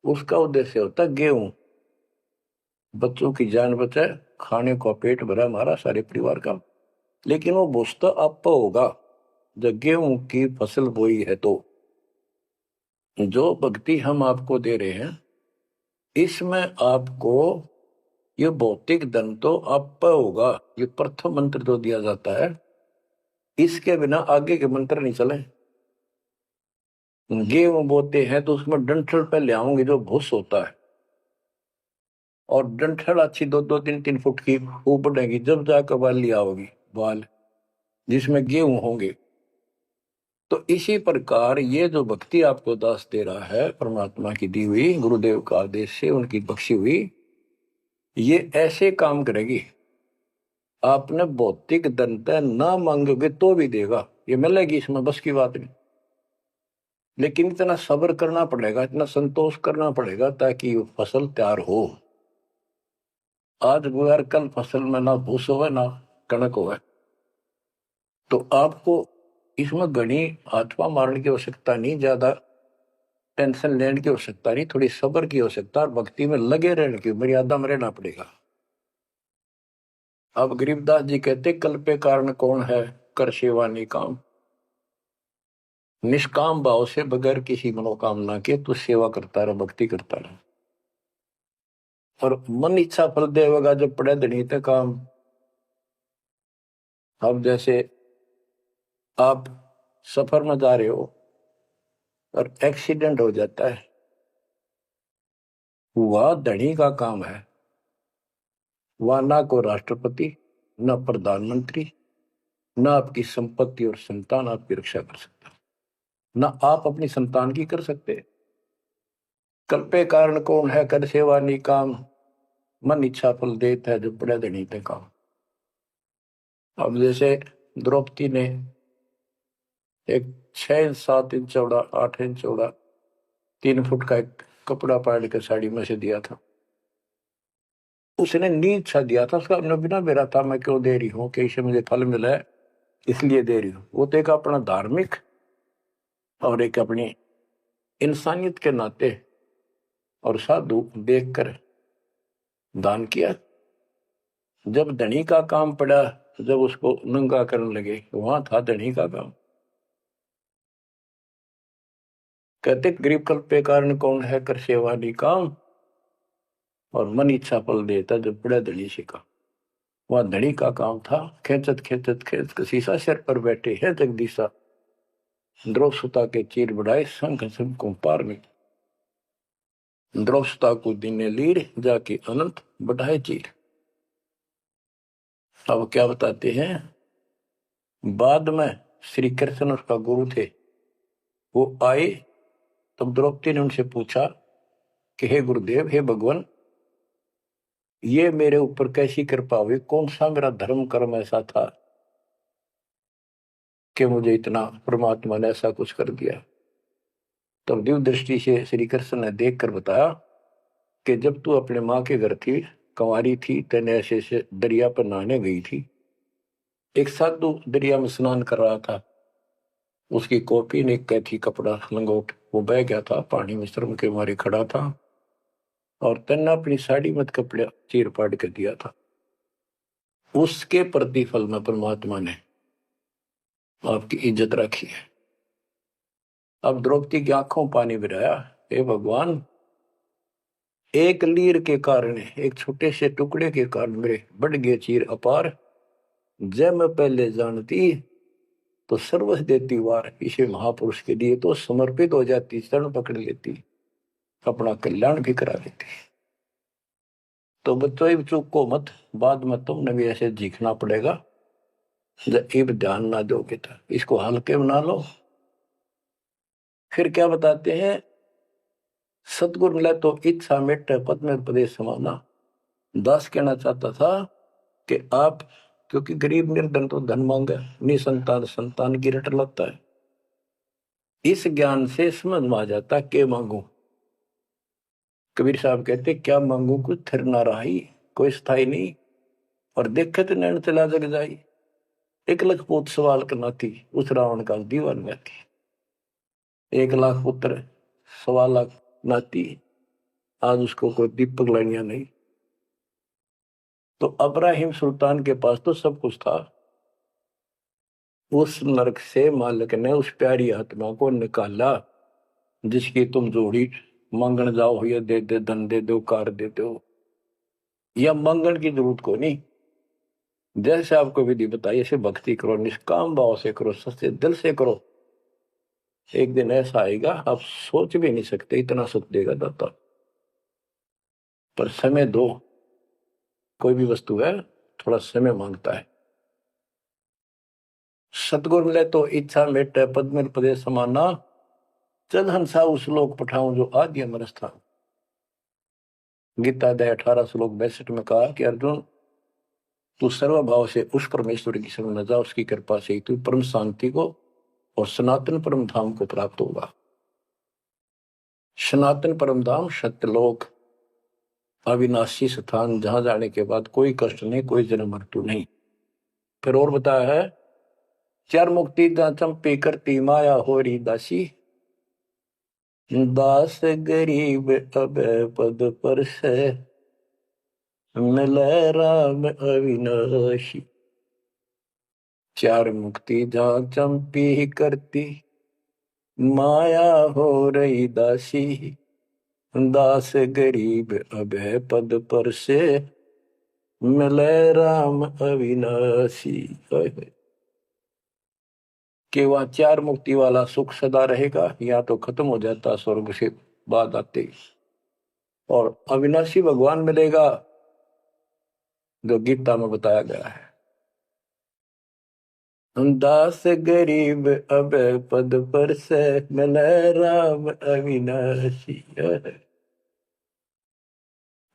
उसका उद्देश्य होता गेहूं, बच्चों की जान बचे, खाने को पेट भरा हमारा सारे परिवार का। लेकिन वो भूस तो आप होगा जब गेहूं की फसल बोई है। तो जो भक्ति हम आपको दे रहे हैं, इसमें आपको ये भौतिक धन तो आप होगा, ये प्रथम मंत्र जो दिया जाता है, इसके बिना आगे के मंत्र नहीं चले। गेहूं बोते हैं तो उसमें डंठल पे ले आओगे जो भूस होता है, और डंठल अच्छी 2-2, 3-3 फुट की ऊपर बढ़ेगी, जब जाकर बाली आओगी, बाल जिसमें गेहूं होंगे। तो इसी प्रकार ये जो भक्ति आपको दास दे रहा है, परमात्मा की दी हुई, गुरुदेव का आदेश से उनकी बख्शी हुई, ये ऐसे काम करेगी, आपने भौतिक धनता ना मांगोगे तो भी देगा, ये मिलेगी, इसमें बस की बात नहीं। लेकिन इतना सब्र करना पड़ेगा, इतना संतोष करना पड़ेगा ताकि फसल तैयार हो। आज गुआर कल फसल में ना भूस हो ना कणक हो, तो आपको इसमें घनी आत्मा मारने की आवश्यकता नहीं, ज्यादा टेंशन लेने की आवश्यकता नहीं, थोड़ी सब्र की आवश्यकता, और भक्ति में लगे रहने की, मर्यादा में रहना पड़ेगा। अब गरीबदास जी कहते, कल पे कारण कौन है, कर सेवा नहीं काम। निष्काम भाव से बगैर किसी मनोकामना के तू सेवा करता रहे, भक्ति करता रहे, और मन इच्छा फल देगा जब पड़े धनी ते काम। अब जैसे आप सफर में जा रहे हो और एक्सीडेंट हो जाता है, वह धनी का काम है, वह ना को राष्ट्रपति, ना प्रधानमंत्री, ना आपकी संपत्ति और संतान आपकी रक्षा कर सकता, ना आप अपनी संतान की कर सकते। कल्पे कारण कौन है, कर सेवा नहीं काम, मन इच्छा फल देता है जो बड़े धनी ते काम। अब जैसे द्रौपदी ने एक 6 इंच 7 इंच चौड़ा, 8 इंच चौड़ा, 3 फुट का एक कपड़ा पाड़ के साड़ी में से दिया था, उसने नीचा दिया था, उसका बिना मेरा था, मैं क्यों दे रही हूँ, कि इससे मुझे फल मिला है इसलिए दे रही हूँ। वो तो एक अपना धार्मिक और एक अपनी इंसानियत के नाते और साधु देखकर दान किया। जब धनी का काम पड़ा, जब उसको नंगा करने लगे, वहां था धनी का काम। कहते गरीब कल्प पे कारण कौन है, कर सेवा नहीं काम, और मन इच्छा फल देता जब बड़ा धनी से का। वह धनी का काम था, खेचत खेचत खेच शीशा सिर पर बैठे है जगदीशा, द्रौपदा के चीर बढ़ाए संघ संघ को पार में, द्रौपदा को दिने लीर जाके अनंत बढ़ाए चीर। अब क्या बताते हैं, बाद में श्री कृष्ण उसका गुरु थे, वो आए, तब द्रौपदी ने उनसे पूछा कि हे गुरुदेव, हे भगवान, ये मेरे ऊपर कैसी कृपा हुई, कौन सा मेरा धर्म कर्म ऐसा था कि मुझे इतना परमात्मा ने ऐसा कुछ कर दिया। तब दिव्य दृष्टि से श्री कृष्ण ने देख कर बताया कि जब तू अपने माँ के घर थी, कंवारी थी, तेने ऐसे दरिया पर नहाने गई थी, एक साधु दरिया में स्नान कर रहा था, उसकी कॉपी ने कैथी कपड़ा लंगोट वो बह गया था, पानी में शर्म के मारे खड़ा था, और तेने अपनी साड़ी मत कपड़ा चीर फाड़ कर दिया था। उसके प्रतिफल में परमात्मा ने आपकी इज्जत रखी है। अब द्रौपदी की आंखों पानी गिराया, हे भगवान, एक लीर के कारण, एक छोटे से टुकड़े के कारण मेरे बढ़ गए चीर अपार, जब मैं पहले जानती तो सर्वस्व देती वार, इसे महापुरुष के लिए तो समर्पित हो जाती, चरण पकड़ लेती, अपना कल्याण भी करा लेती। तो बच्चों चूक को मत, बाद में तुमने भी ऐसे जीखना पड़ेगा, जब ध्यान ना दोगे तो इसको हल्के बना लो। फिर क्या बताते हैं, सतगुरु मिला तो इच्छा मिट पद में प्रदेश समाना। दास कहना चाहता था कि आप, क्योंकि गरीब निर्धन तो धन मांगे, निसंतान संतान की रट लगता है, इस ज्ञान से समझ में आ जाता के मांगू। कबीर साहब कहते क्या मांगू, कुछ थिर ना रही, कोई स्थाई नहीं, और देखे तो नैन चला जग जाई, एक लख पूत सवाल करना थी, उस रावण का दीवान में थी, 1 लाख पुत्र 1.25 लाख नाती, आज उसको कोई दीपक लाइया नहीं। तो अब्राहिम सुल्तान के पास तो सब कुछ था, उस नरक से मालिक ने उस प्यारी आत्मा को निकाला, जिसकी तुम जोड़ी मांगण जाओ, या दे दे धन दे दो, कार दे दो, या मांगण की जरूरत को नहीं। जैसे आपको विधि बताई, ऐसे भक्ति करो, निष्काम भाव से करो, सच्चे दिल से करो, एक दिन ऐसा आएगा आप सोच भी नहीं सकते, इतना सुख देगा दाता। पर समय दो, कोई भी वस्तु है थोड़ा समय मांगता है। सतगुरु मिले तो इच्छा मेटे पद में पदे समाना, चल हंसा उस लोक पठाऊं जो आद्य अमर स्थान। गीता अध्याय 18 श्लोक 62 में कहा कि अर्जुन, तू सर्वभाव से उस परमेश्वर की शरण में जा, उसकी कृपा से तू परम शांति को और सनातन परम धाम को प्राप्त होगा। सनातन परम धाम सत्यलोक, अविनाशी स्थान, जहां जाने के बाद कोई कष्ट नहीं, कोई जन्म मृत्यु नहीं। फिर और बताया है, चार मुक्ति जहां चंपी करती माया होरी दासी, दास गरीब अब पद पर से मिले राम अविनाशी। चार मुक्ति जहां चंपी करती माया हो रही दासी, दास गरीब अब पद पर से मिले राम अविनाशी। कि वह चार मुक्ति वाला सुख सदा रहेगा, या तो खत्म हो जाता स्वर्ग से बाद आते, और अविनाशी भगवान मिलेगा, जो गीता में बताया गया है, दास गरीब अब पद पर से मिले राम अविनाशी।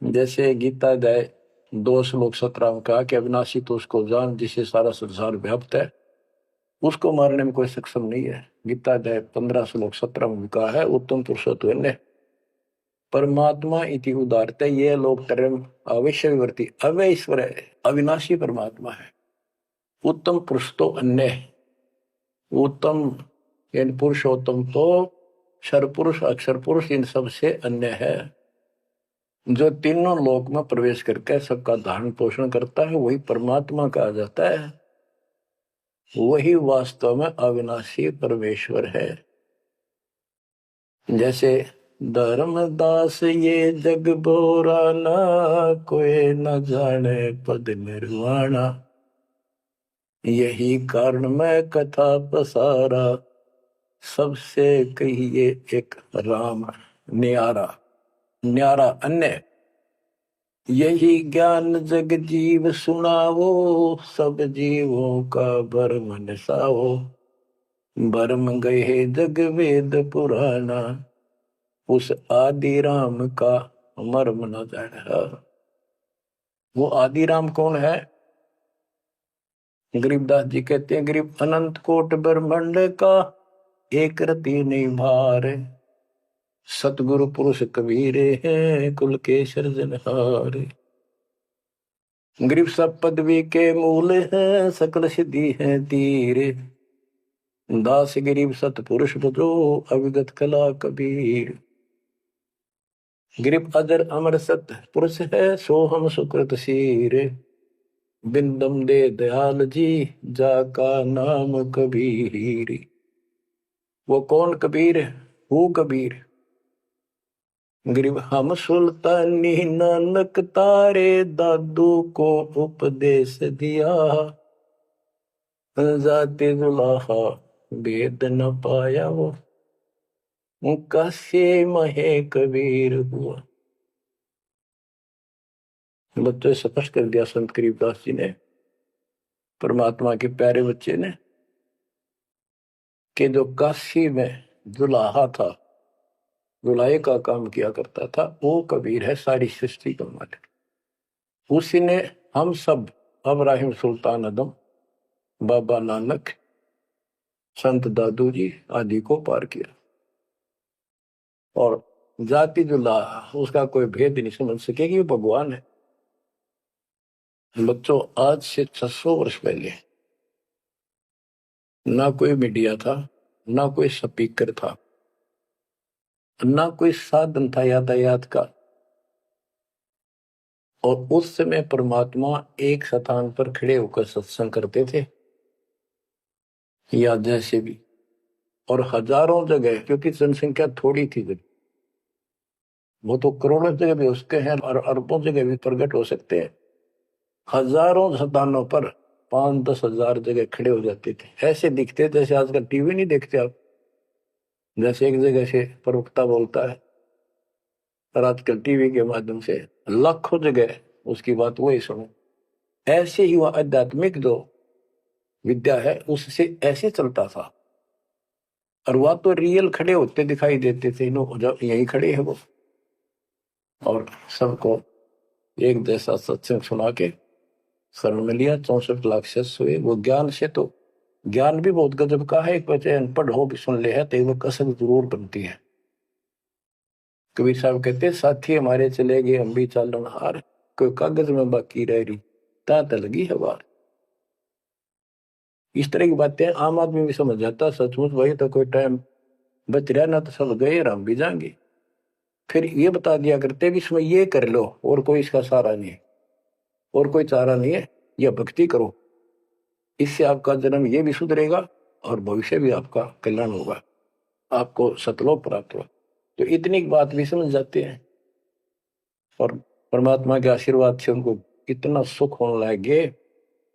जैसे गीता अध्याय 2 श्लोक 17 में कहा कि अविनाशी तो उसको जान जिसे सारा संसार व्याप्त है, उसको मारने में कोई सक्षम नहीं है। गीता अध्याय 15 श्लोक 17 में कहा है, उत्तम पुरुषोत्तम परमात्मा इति उदारते, ये लोग तरम अवश्यवर्ती अवय ईश्वर है, अविनाशी परमात्मा है। उत्तम पुरुष तो अन्य, उत्तम यानी पुरुषोत्तम तो क्षर पुरुष अक्षर पुरुष इन सब से अन्य है। जो तीनों लोक में प्रवेश करके सबका धारण पोषण करता है, वही परमात्मा कहा जाता है, वही वास्तव में अविनाशी परमेश्वर है। जैसे धर्मदास ये जग बोराना, कोई न जाने पद निर्वाणा, यही कारण मैं कथा पसारा, सबसे कहिए एक राम न्यारा। न्यारा अन्य, यही ज्ञान जग जीव सुनावो, सब जीवों का भरम नसाओ, भरम गए जग वेद पुराना, उस आदि राम का मर्म न जाना। वो आदि राम कौन है? गरीबदास जी कहते हैं, गरीब अनंत कोट ब्रह्मांड का एक रति नहीं भार, सतगुरु पुरुष कबीरे हैं कुल के सृजनहारे। गरीब सब पदवी के मूल हैं सकल सिद्धि है तीरे। दास गरीब सतपुरुष बजो अविगत कला कबीर। गिरिप अजर अमर सत पुरुष है सो हम सुकृत शीरे। बिंदम दे दयाल जी जाका नाम कबीर। वो कौन कबीर है? वो कबीर गरीब हम सुल्तानी नानक तारे दादू को उपदेश दिया। जाते जुलाहा वेद न पाया वो कासे महे कबीर हुआ। बच्चों स्पष्ट कर दिया संत करीबदास जी ने, परमात्मा के प्यारे बच्चे ने, कि जो काशी में जुलाहा था, जुलाहे का काम किया करता था, वो कबीर है सारी सृष्टि का मालिक। उसी ने हम सब अब्राहिम सुल्तान आदम, बाबा नानक, संत दादू जी आदि को पार किया। और जाति जुलाहा उसका कोई भेद नहीं समझ सकेगी, वो भगवान है। बच्चों आज से 600 वर्ष पहले ना कोई मीडिया था, ना कोई स्पीकर था, ना कोई साधन था यातायात का। और उस समय परमात्मा एक स्थान पर खड़े होकर सत्संग करते थे, या जैसे भी, और हजारों जगह, क्योंकि जनसंख्या थोड़ी थी जब, वो तो करोड़ों जगह भी हो सकते हैं और अरबों जगह भी प्रकट हो सकते हैं। हजारों स्थानों पर 5-10 हजार जगह खड़े हो जाते थे, ऐसे दिखते जैसे आजकल टीवी नहीं देखते आप, जैसे एक जगह से प्रवक्ता बोलता है और आजकल टीवी के माध्यम से लाखों जगह उसकी बात वही सुनो। ऐसे ही वह आध्यात्मिक जो विद्या है उससे ऐसे चलता था। और वह तो रियल खड़े होते दिखाई देते थे, यही खड़े है वो, और सबको एक जैसा सत्संग सुना के शरण में लिया। 64 लाख शिष्य हुए। वो ज्ञान से तो, ज्ञान भी बहुत गजब का है, एक बच्चे अनपढ़ हो भी सुन ले है तो वो कसक जरूर बनती है। कबीर साहब कहते साथी हमारे चले गए हम भी चालन हार, कोई कागज में बाकी रह रही तात लगी है बार। इस तरह की बातें आम आदमी भी समझ जाता, सचमुच भाई तो कोई टाइम बच रहा ना, तो सब गए और हम भी जाएंगे। फिर ये बता दिया करते भी इसमें ये कर लो और कोई इसका सहारा नहीं है, और कोई चारा नहीं है, यह भक्ति करो, इससे आपका जन्म ये भी सुधरेगा और भविष्य भी आपका कल्याण होगा, आपको सतलोक प्राप्त होगा। तो इतनी बात भी समझ जाते हैं और परमात्मा के आशीर्वाद से उनको इतना सुख होने लगे,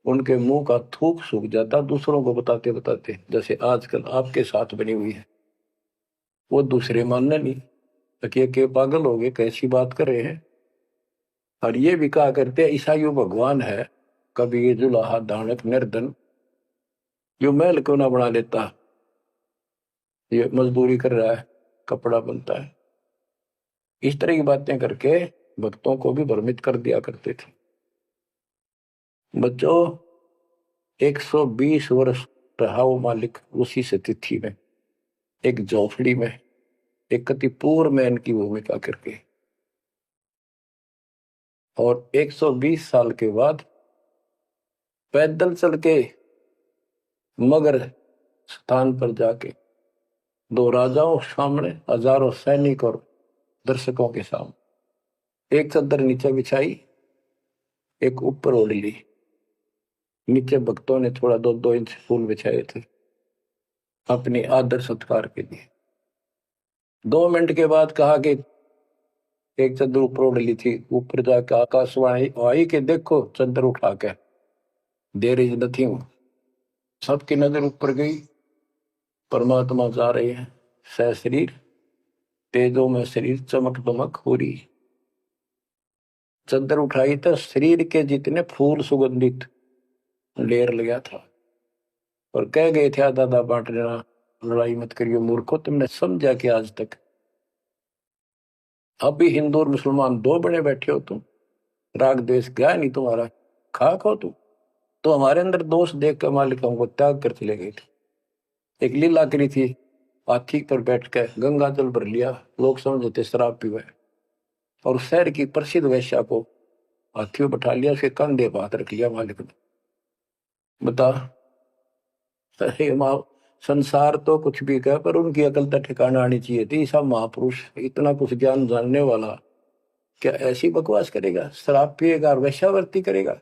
उनके मुंह का थूक सूख जाता दूसरों को बताते बताते। जैसे आजकल आपके साथ बनी हुई है, वो दूसरे मानने नहीं, तकिए के पागल हो गए, कैसी बात कर रहे हैं। और ये भी कहा करते ईसाइयों भगवान है, कभी जुलाहा दानक निर्धन, जो महल क्यों ना बना लेता, ये मजदूरी कर रहा है, कपड़ा बनता है। इस तरह की बातें करके भक्तों को भी भ्रमित कर दिया करते थे। बच्चों 120 वर्ष रहा वो मालिक उसी से तिथि में, एक झोपड़ी में, एक कतिपूर में इनकी भूमिका करके। और 120 साल के बाद पैदल चल के मगर स्थान पर जाके, दो राजाओं सामने, हजारों सैनिक और दर्शकों के सामने, एक चादर नीचे बिछाई, एक ऊपर ओढ़ ली, नीचे भक्तों ने थोड़ा 2-2 इंच फूल बिछाए थे अपने आदर सत्कार के लिए। 2 मिनट के बाद कहा कि एक चादर ऊपर ओढ़ ली थी, ऊपर जाकर आकाशवाणी आई कि देखो चादर उठा के, देर इज नथिंग। सबकी नजर ऊपर गई, परमात्मा जा रहे हैं सशरीर, तेजों में शरीर चमक दमक हो रही। चादर उठाई तो शरीर के जितने फूल सुगंधित ढेर लगा था, और कह गए थे आधा आधा बांट देना, लड़ाई मत करियो मूर्खो, तुमने समझा कि आज तक अब भी हिंदू और मुसलमान दो बने बैठे हो तुम, राग द्वेष गया नहीं तुम्हारा, खाक हो तुम। तो हमारे अंदर दोष देख कर मालिक हमको त्याग कर चले गए थे। एक लीला करी थी, हाथी पर बैठ कर गंगा जल भर लिया, लोग समझते शराब पीवे, और शहर की प्रसिद्ध वेश्या को हाथी में बैठा लिया, उसके कंधे पर हाथ रख लिया मालिक ने। बता, अरे माँ, संसार तो कुछ भी कहे पर उनकी अकल तक ठिकाना आनी चाहिए थी। सब महापुरुष इतना कुछ ज्ञान जानने वाला क्या ऐसी बकवास करेगा, शराब पिएगा और वेश्यावृत्ति करेगा?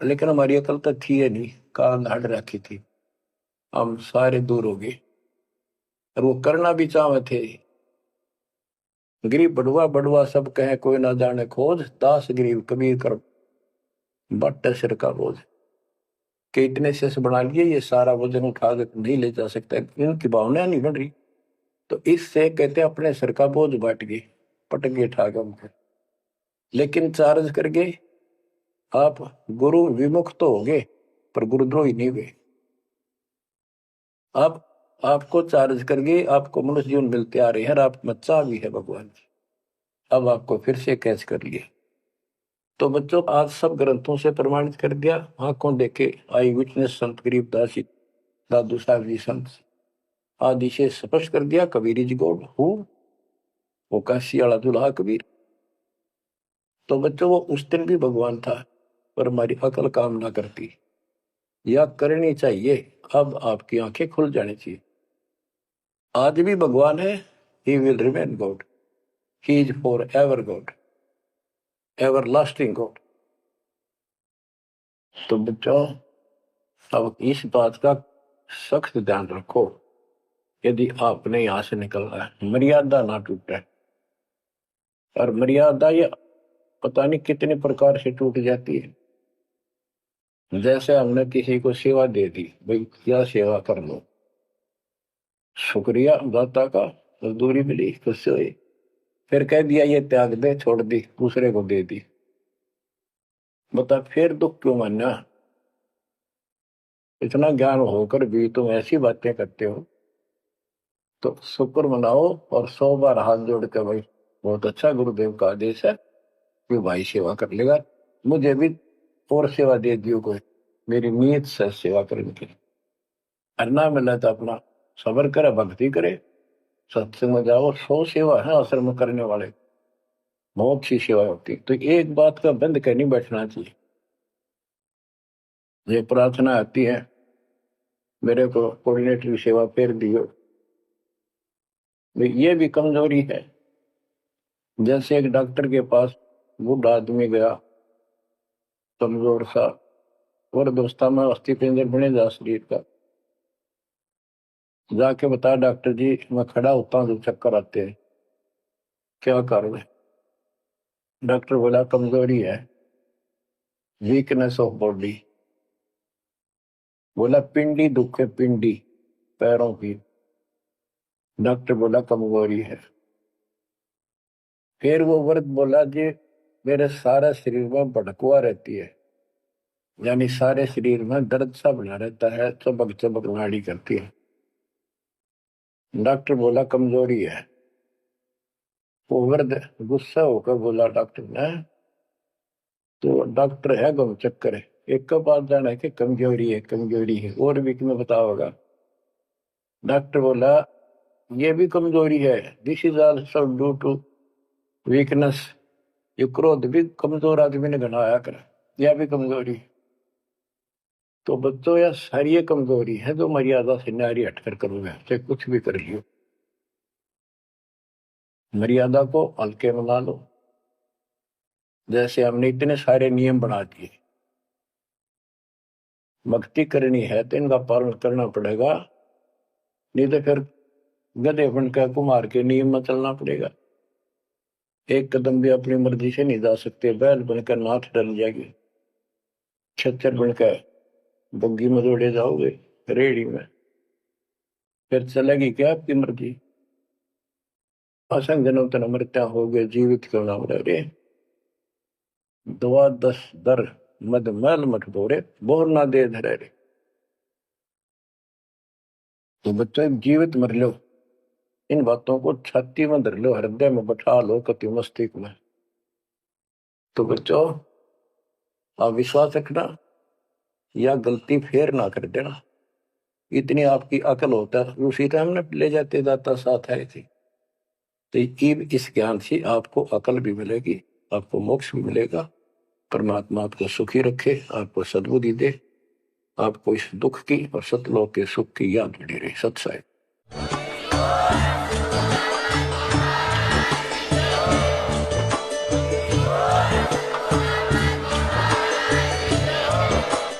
लेकिन हमारी अकल तो थी है नहीं, कान हट रखी थी, हम सारे दूर हो गए। और वो करना भी चाहे थे। गरीब बड़ुआ बड़ुआ सब कहे कोई ना जाने खोज, दास गरीब कबीर कर बट सिर का बोझ। कि इतने से बना लिए, ये सारा वजन उठा के नहीं ले जा सकता, इनकी भावना नहीं बन रही। तो इससे कहते अपने सिर का बोझ बांट गए, पटक गए ठा के उनको। लेकिन चार्ज करके आप गुरु विमुख तो हो गए, पर गुरुद्रोही नहीं हुए। अब आपको चार्ज करके आपको मनुष्य जीवन मिलते आ रहे हैं, और आप बच्चा भी है भगवान जी। अब आपको फिर से कैच कर लिए। तो बच्चों, आज सब ग्रंथों से प्रमाणित कर दिया, आंखों देखे आई विटनेस संत गरीबदास जी, दादू साहब जी संत आदि से स्पष्ट कर दिया। कबीर जी गॉड हु, वो काशी वाला दुल्हा कबीर। तो बच्चों, वो उस दिन भी भगवान था, पर हमारी अकल काम ना करती, या करनी चाहिए। अब आपकी आंखें खुल जानी चाहिए। आज भी भगवान है, he will remain God, he is for ever God, ever lasting God. तो बच्चों, अब इस बात का सख्त ध्यान रखो, यदि आपने यहां से निकलना है, मर्यादा ना टूटे। और मर्यादा ये पता नहीं कितने प्रकार से टूट जाती है। जैसे हमने किसी को सेवा दे दी, भाई क्या सेवा कर लो, शुक्रिया दाता का, मजदूरी मिली, खुश हुई, फिर कह दिया ये त्याग दे, छोड़ दी, दूसरे को दे दी। बता, फिर दुख क्यों मानना? इतना ज्ञान होकर भी तुम ऐसी बातें करते हो। तो शुक्र मनाओ और 100 बार हाथ जोड़ के, भाई बहुत अच्छा, गुरुदेव का आदेश है कि भाई सेवा कर लेगा, मुझे भी और सेवा दे दियो कोई, मेरी नीयत से सेवा करने की। अन्ना मिला तो अपना सबर करे, भक्ति करे, सत्संग में जाओ। 100 सेवा है आश्रम में करने वाले, बहुत सी सेवा होती। तो एक बात का बंद कर नहीं बैठना चाहिए। ये प्रार्थना आती है, मेरे को कोऑर्डिनेटर सेवा फेर दियो, ये भी कमजोरी है। जैसे एक डॉक्टर के पास बूढ़ा आदमी गया, कमजोर सा, और दोस्ता में अस्थि पिंजर बने जा शरीर का, जाके बता डॉक्टर जी मैं खड़ा होता हूँ तो चक्कर आते हैं, क्या कारण है? डॉक्टर बोला कमजोरी है, वीकनेस ऑफ बॉडी। बोला पिंडी दुख है, पिंडी पैरों की। डॉक्टर बोला कमजोरी है। फिर वो वर्द बोला जी मेरे सारे शरीर में भड़कुआ रहती है, यानी सारे शरीर में दर्द सा बना रहता है, चबक चबक नाड़ी करती है। डॉक्टर बोला कमजोरी है। वो वर्द गुस्सा होकर बोला डॉक्टर ने, तो डॉक्टर है गम चक्कर है, एक का बात जाना है कि कमजोरी है, कमजोरी है, और भी तुम्हें बताओगा। डॉक्टर बोला ये भी कमजोरी है, this is also due to weakness. ये क्रोध भी कमजोर आदमी ने घनाया कर, यह भी कमजोरी। तो बच्चों, यह सारी ये कमजोरी है जो मर्यादा से नारी हटकर करोगे, चाहे कुछ भी कर लियो। मर्यादा को हल्के में ना लो। जैसे हमने इतने सारे नियम बना दिए, भक्ति करनी है तो इनका पालन करना पड़ेगा, नहीं तो फिर गधे बनकर कुमार के नियम में चलना पड़ेगा। एक कदम भी अपनी मर्जी से नहीं जा सकते, बैल बनकर नाथ डल जाएगी, छच्चर बनकर बग्गी में दौड़े जाओगे, रेडी में, फिर चलेगी क्या आपकी मर्जी? असंग जन्म तन मृत्या हो गए, जीवित क्यों ना रे, दुआ 10 दर मद मैल मठ बोरे, बोर ना दे धरे रे। तो बच्चों, जीवित मर लो, इन बातों को छाती में धर लो, हृदय में बैठा लो, कति मस्तिष्क में। तो बच्चों, आप विश्वास रखना, या गलती फेर ना कर देना। इतनी आपकी अकल होता है, उसी टाइम ने ले जाते दाता साथ आए थे। तो इस ज्ञान से आपको अकल भी मिलेगी, आपको मोक्ष भी मिलेगा। परमात्मा आपको सुखी रखे, आपको सद्बुद्धि दे, आपको इस दुख की और सतलोक के सुख की याद बनी रही। सत्साई।